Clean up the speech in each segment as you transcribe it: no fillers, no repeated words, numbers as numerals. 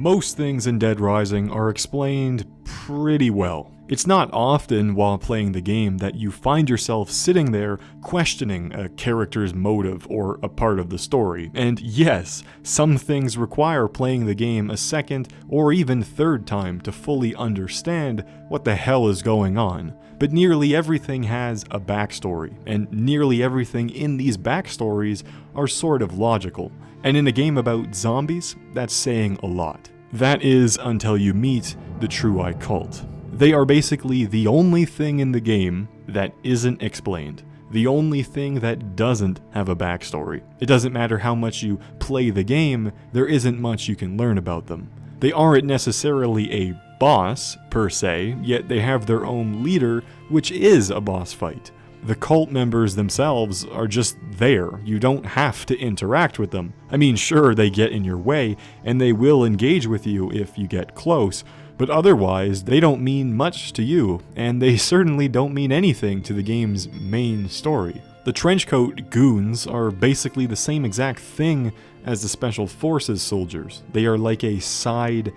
Most things in Dead Rising are explained pretty well. It's not often while playing the game that you find yourself sitting there questioning a character's motive or a part of the story. And yes, some things require playing the game a second or even third time to fully understand what the hell is going on. But nearly everything has a backstory, and nearly everything in these backstories are sort of logical. And in a game about zombies, that's saying a lot. That is until you meet the True Eye Cult. They are basically the only thing in the game that isn't explained. The only thing that doesn't have a backstory. It doesn't matter how much you play the game, there isn't much you can learn about them. They aren't necessarily a boss, per se, yet they have their own leader, which is a boss fight. The cult members themselves are just there. You don't have to interact with them. I mean, sure, they get in your way, and they will engage with you if you get close, but otherwise, they don't mean much to you, and they certainly don't mean anything to the game's main story. The trenchcoat goons are basically the same exact thing as the Special Forces soldiers. They are like a side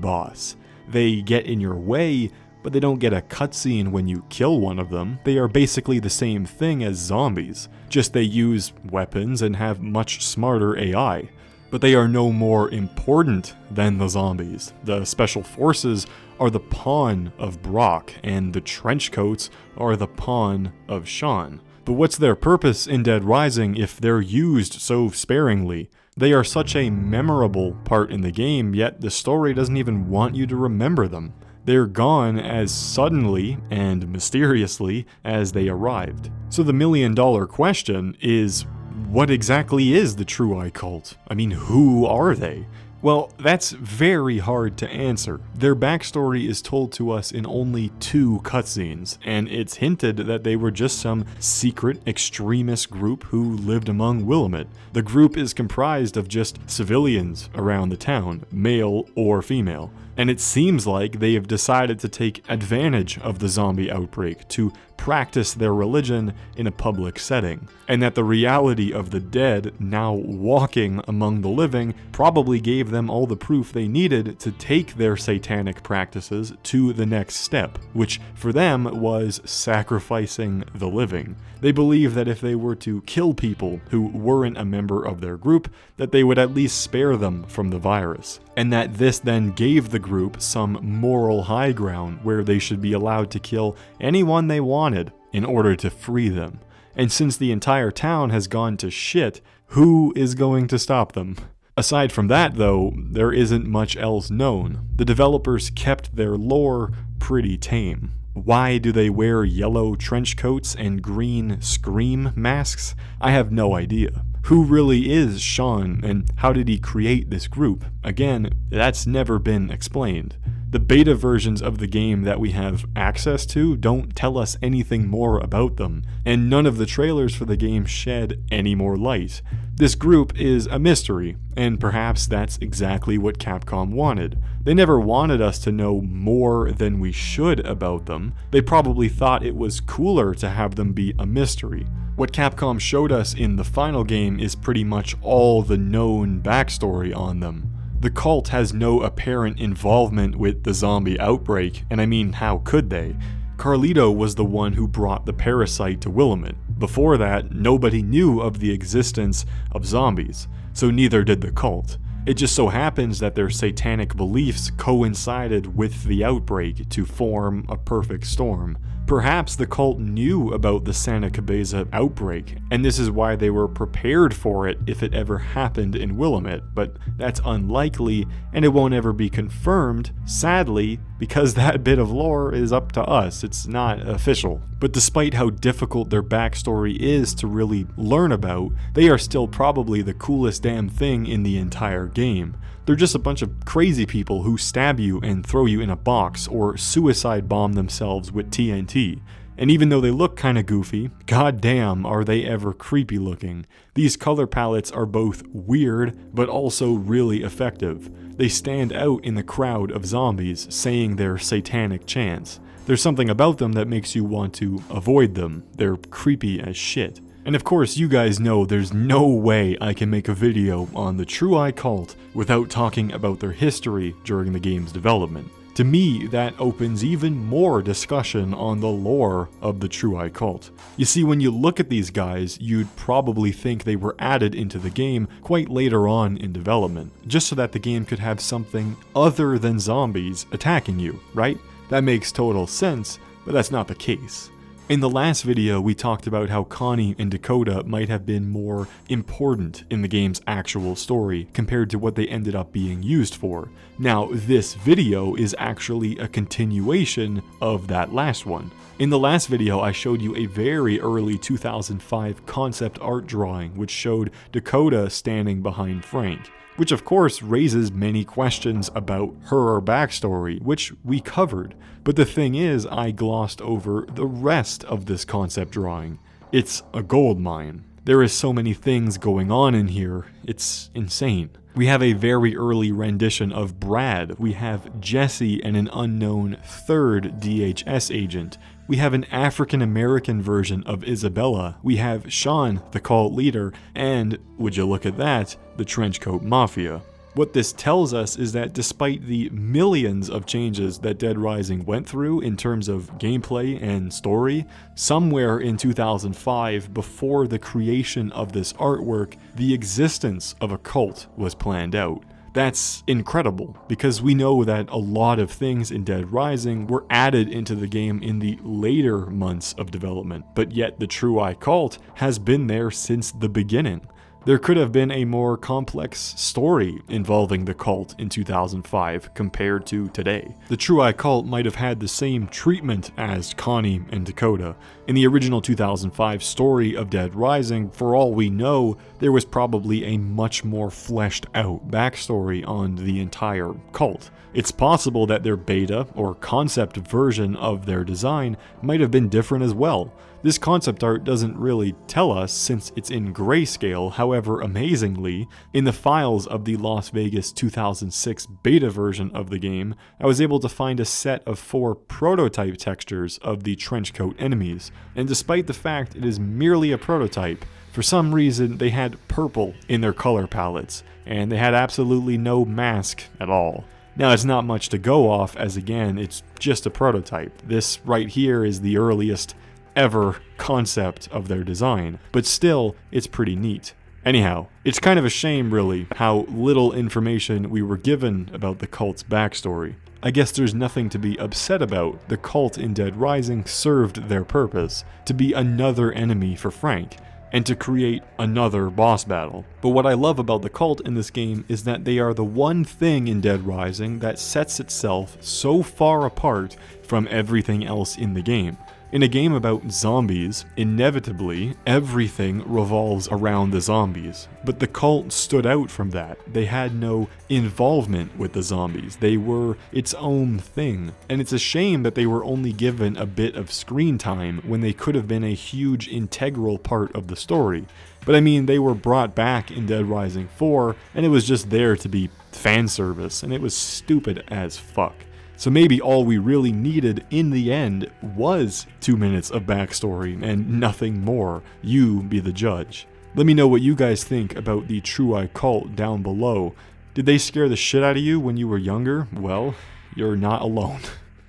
boss. They get in your way, but they don't get a cutscene when you kill one of them. They are basically the same thing as zombies, just they use weapons and have much smarter AI. But they are no more important than the zombies. The Special Forces are the pawn of Brock, and the Trenchcoats are the pawn of Sean. But what's their purpose in Dead Rising if they're used so sparingly? They are such a memorable part in the game, yet the story doesn't even want you to remember them. They're gone as suddenly and mysteriously as they arrived. So the million-dollar question is, what exactly is the True Eye Cult? I mean, who are they? Well, that's very hard to answer. Their backstory is told to us in only 2 cutscenes, and it's hinted that they were just some secret extremist group who lived among Willamette. The group is comprised of just civilians around the town, male or female. And it seems like they have decided to take advantage of the zombie outbreak to practice their religion in a public setting, and that the reality of the dead now walking among the living probably gave them all the proof they needed to take their satanic practices to the next step, which for them was sacrificing the living. They believe that if they were to kill people who weren't a member of their group, that they would at least spare them from the virus, and that this then gave the group some moral high ground where they should be allowed to kill anyone they wanted in order to free them. And since the entire town has gone to shit, who is going to stop them? Aside from that, though, there isn't much else known. The developers kept their lore pretty tame. Why do they wear yellow trench coats and green scream masks? I have no idea. Who really is Sean, and how did he create this group? Again, that's never been explained. The beta versions of the game that we have access to don't tell us anything more about them, and none of the trailers for the game shed any more light. This group is a mystery, and perhaps that's exactly what Capcom wanted. They never wanted us to know more than we should about them. They probably thought it was cooler to have them be a mystery. What Capcom showed us in the final game is pretty much all the known backstory on them. The cult has no apparent involvement with the zombie outbreak, and I mean, how could they? Carlito was the one who brought the parasite to Willamette. Before that, nobody knew of the existence of zombies, so neither did the cult. It just so happens that their satanic beliefs coincided with the outbreak to form a perfect storm. Perhaps the cult knew about the Santa Cabeza outbreak, and this is why they were prepared for it if it ever happened in Willamette, but that's unlikely, and it won't ever be confirmed, sadly, because that bit of lore is up to us, it's not official. But despite how difficult their backstory is to really learn about, they are still probably the coolest damn thing in the entire game. They're just a bunch of crazy people who stab you and throw you in a box or suicide bomb themselves with TNT. And even though they look kinda goofy, goddamn are they ever creepy looking. These color palettes are both weird, but also really effective. They stand out in the crowd of zombies saying their satanic chants. There's something about them that makes you want to avoid them. They're creepy as shit. And of course, you guys know there's no way I can make a video on the True Eye cult without talking about their history during the game's development. To me, that opens even more discussion on the lore of the True Eye cult. You see, when you look at these guys, you'd probably think they were added into the game quite later on in development, just so that the game could have something other than zombies attacking you, right? That makes total sense, but that's not the case. In the last video, we talked about how Connie and Dakota might have been more important in the game's actual story compared to what they ended up being used for. Now, this video is actually a continuation of that last one. In the last video, I showed you a very early 2005 concept art drawing which showed Dakota standing behind Frank, which of course raises many questions about her backstory, which we covered. But the thing is, I glossed over the rest of this concept drawing. It's a gold mine. There is so many things going on in here, it's insane. We have a very early rendition of Brad, we have Jesse and an unknown third DHS agent, we have an African-American version of Isabella, we have Sean, the cult leader, and, would you look at that, the Trenchcoat Mafia. What this tells us is that despite the millions of changes that Dead Rising went through in terms of gameplay and story, somewhere in 2005, before the creation of this artwork, the existence of a cult was planned out. That's incredible, because we know that a lot of things in Dead Rising were added into the game in the later months of development, but yet the True Eye cult has been there since the beginning. There could have been a more complex story involving the cult in 2005 compared to today. The True Eye cult might have had the same treatment as Connie and Dakota. In the original 2005 story of Dead Rising, for all we know, there was probably a much more fleshed out backstory on the entire cult. It's possible that their beta or concept version of their design might have been different as well. This concept art doesn't really tell us since it's in grayscale, however amazingly, in the files of the Las Vegas 2006 beta version of the game, I was able to find a set of 4 prototype textures of the trenchcoat enemies, and despite the fact it is merely a prototype, for some reason they had purple in their color palettes, and they had absolutely no mask at all. Now, it's not much to go off, as again, it's just a prototype. This right here is the earliest ever concept of their design, but still, it's pretty neat. Anyhow, it's kind of a shame, really, how little information we were given about the cult's backstory. I guess there's nothing to be upset about. The cult in Dead Rising served their purpose, to be another enemy for Frank, and to create another boss battle. But what I love about the cult in this game is that they are the one thing in Dead Rising that sets itself so far apart from everything else in the game. In a game about zombies, inevitably, everything revolves around the zombies. But the cult stood out from that. They had no involvement with the zombies. They were its own thing. And it's a shame that they were only given a bit of screen time when they could have been a huge integral part of the story. But I mean, they were brought back in Dead Rising 4, and it was just there to be fan service, and it was stupid as fuck. So maybe all we really needed in the end was 2 minutes of backstory and nothing more. You be the judge. Let me know what you guys think about the True Eye cult down below. Did they scare the shit out of you when you were younger? Well, you're not alone.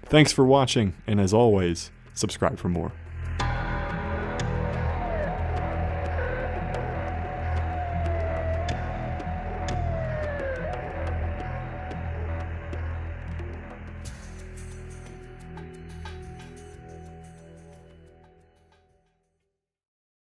Thanks for watching, and as always, subscribe for more.